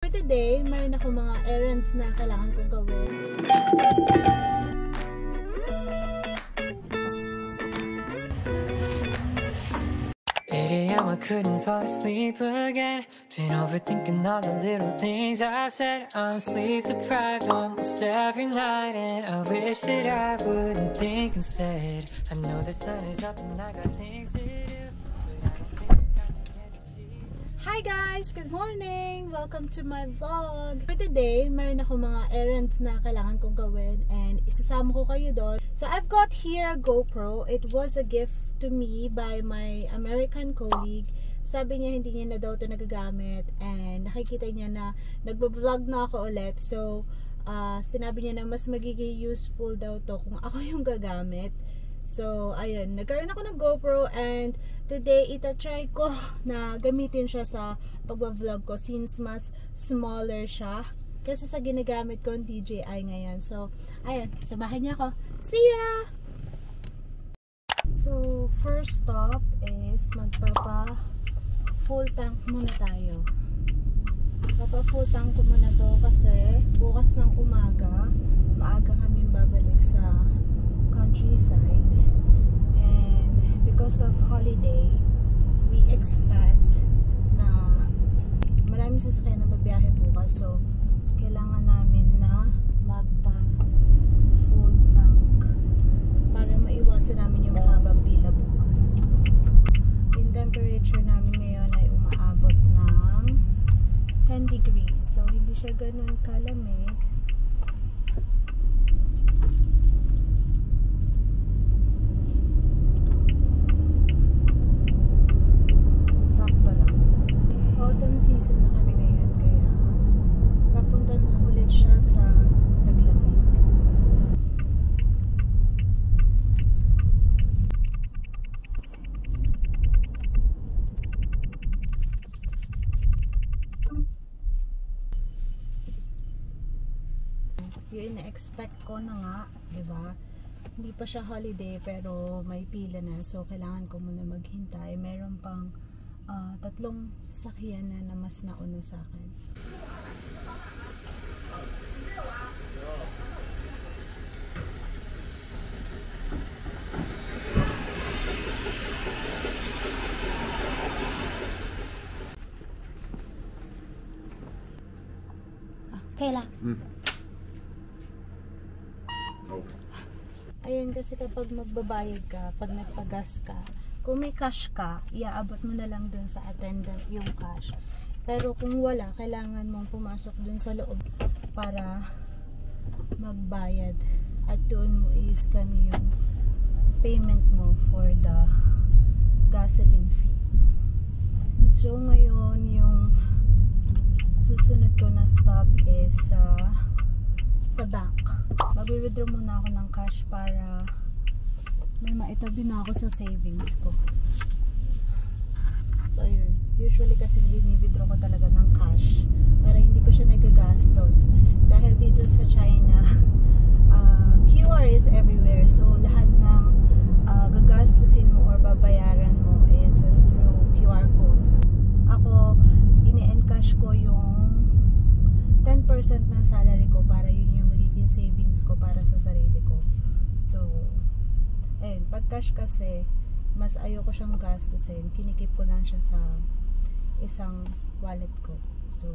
For today, mayroon ako mga errands na kailangan kong gawin. I couldn't fall asleep again. Been overthinking all the little things I've said. I'm sleep deprived almost every night, and I wish that I wouldn't think instead. I know the sun is up and I got things to do, but I don't think I can achieve. Hi guys! Good morning! Welcome to my vlog! For today, mayroon ako mga errands na kailangan kong gawin and isasama ko kayo doon. So I've got here a GoPro. It was a gift to me by my American colleague. Sabi niya hindi niya na daw ito nagagamit and nakikita niya na nagbo-vlog na ako ulit. So, sinabi niya na mas magiging useful daw to kung ako yung gagamit. So, ayun. Nagkaroon ako ng GoPro and today itatry ko na gamitin siya sa pagbo-vlog ko since mas smaller siya kasi sa ginagamit kong DJI ngayon. So, ayun. Samahan niya ako. See ya! So, first stop is magpapa full tank muna tayo. Papa full tank ko muna to kasi bukas ng umaga maaga kami babalik sa countryside, and because of holiday we expect na maraming sasakyan na babiyahe bukas, so kailangan namin na magpa full tank para maiwasan namin yung mahabang pila bukas. Yung temperature namin ngayon ay umaabot ng 10 degrees. So, hindi siya ganun kalamig. Sakto lang. Autumn season na kami ngayon, kaya papunta na ulit siya sa taglamig. Yun, na-expect ko na nga, diba? Hindi pa siya holiday pero may pila na, so kailangan ko muna maghintay. Meron pang 3 sasakyan na mas nauna sa akin. Kailan? Ayan, kasi kapag magbabayad ka, pag nagpagas ka, kung may cash ka, iaabot mo na lang dun sa attendant yung cash. Pero kung wala, kailangan mong pumasok dun sa loob para magbayad. At doon mo i-scan yung payment mo for the gasoline fee. So ngayon, yung susunod ko na stop is sa bank. Mag-withdraw muna ako ng cash para may maitabi na ako sa savings ko. So ayun, usually kasi withdraw ko talaga ng cash para hindi ko siya nagagastos. Dahil dito sa China, QR is everywhere. So lahat ng gagastusin mo or babayaran mo is through QR code. Ako, ini-encash ko yung 10% ng salary ko para yun yung magiging savings ko para sa sarili ko. So, ayun, pag cash kasi, mas ayoko siyang gastusin. Kinikip ko lang siya sa isang wallet ko. So,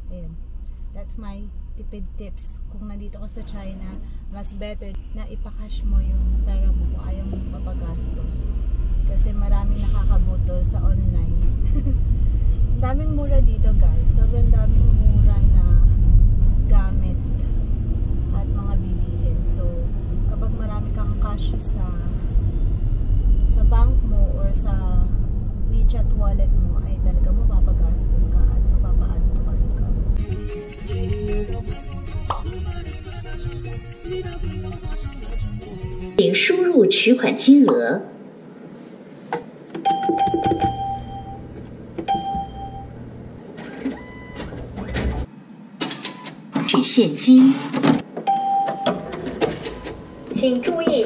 ayun. That's my tipid tips. Kung nandito ka sa China, mas better na ipakash mo yung pera mo kung ayaw mong mapagastos. Kasi maraming nakakabuto sa online. Daming mura dito, guys. Sobrang daming mura na gamit at mga bilihin. So, kapag marami kang cash sa bank mo or sa WeChat wallet mo, ay talaga mapapagastos ka at mapapa-add to cart ka. 请输入取款金额。取现金。请注意。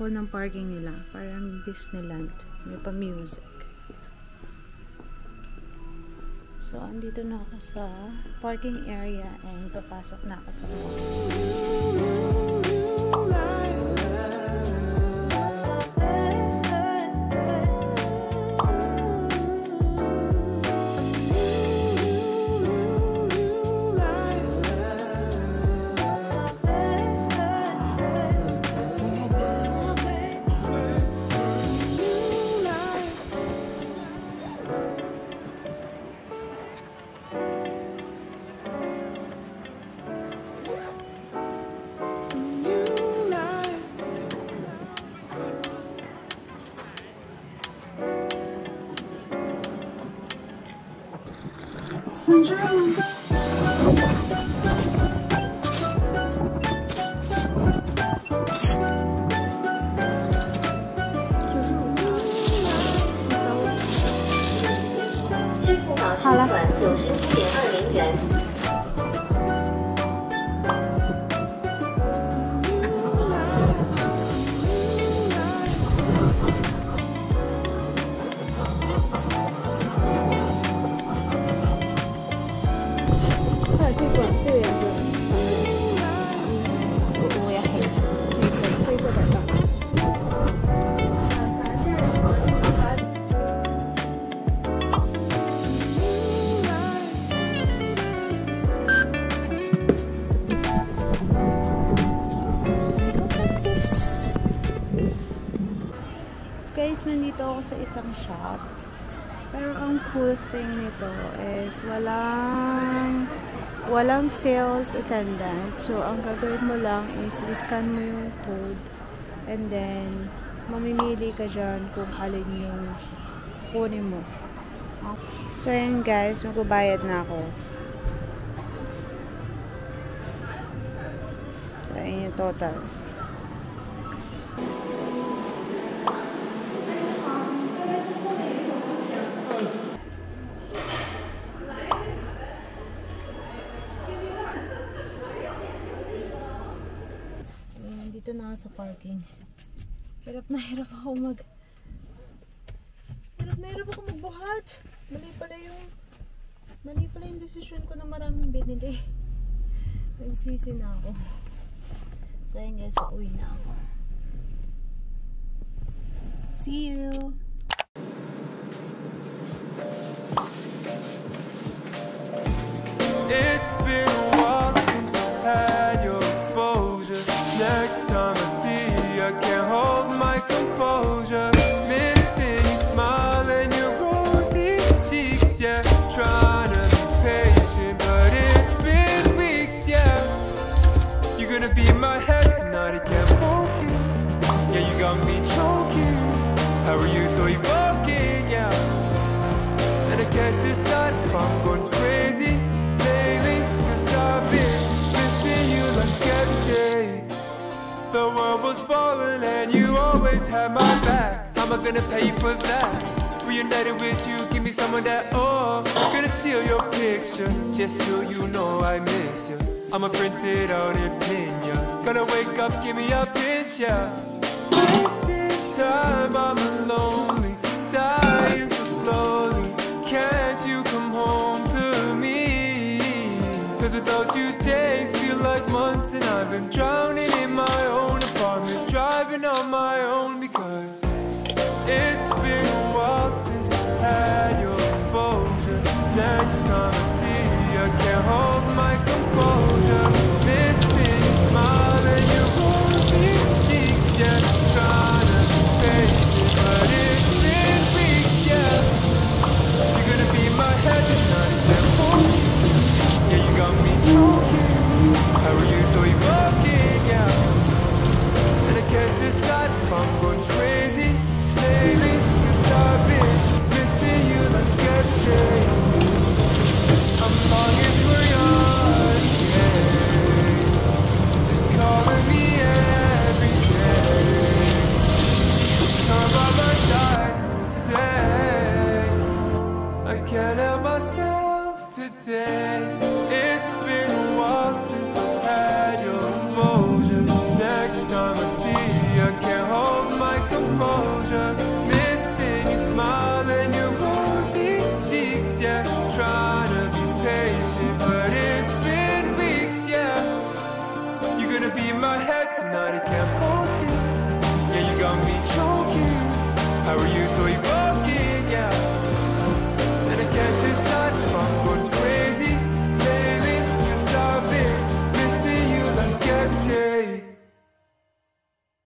ako ng parking nila. Parang Disneyland. May pa-music. So, andito na ako sa parking area and papasok na ako sa mall.好了，95.20元。 这个颜色，我要黑色，黑色的吧。Guys, nandito ako sa isang shop. Pero ang cool thing nito is walang sales attendant. So, ang gagawin mo lang is i-scan mo yung code and then mamimili ka dyan kung alin yung kunin mo. So, ayan guys, magbabayad na ako. So, ayan yung total. Dito na ako sa parking. Hirap na hirap ako magbuhat. Mali pala yung decision ko na maraming binili. Nagsisi na ako. So ayun guys, pauwi na ako. See you! It's been a while since I've had your exposure. Next time I see you, I can't hold my composure. Missing your smile and your rosy cheeks, yeah. Trying to be patient, but it's been weeks, yeah. You're gonna be in my head tonight, I can't focus. Yeah, you got me choking. How are you so evoking, yeah. And I can't decide if I'm going crazy lately, 'cause I've been missing you like every day. The world was falling and you always had my back. How am I gonna pay you for that? Reunited with you, give me some of that, oh. Gonna steal your picture, just so you know I miss you. I'ma print it out and pin ya. Gonna wake up, give me a pinch, yeah. Wasting time, I'm lonely, dying so slowly. Can't you come home to me? 'Cause without you days feel like months, and I've been drowning in my own apartment, driving on my own, because it's been a while since I've had your exposure. Next time I see you, I can't hold my composure. Missing your smile and your rosy cheeks, yeah. Trying to face it, but it's been weeks, yeah. You're gonna be in my head tonight, can't hold you. Yeah, you got me choking. How are you so evoking, yeah. And I can't decide if I'm going crazy lately, 'cause I've been missing you like every day. I'm longing for your shade. It's calling me every day. Come by my side today. I can't help myself today. It's been a while since I've had your exposure. Next time I see you, I can't hold composure. Missing your smile and your rosy cheeks, yeah.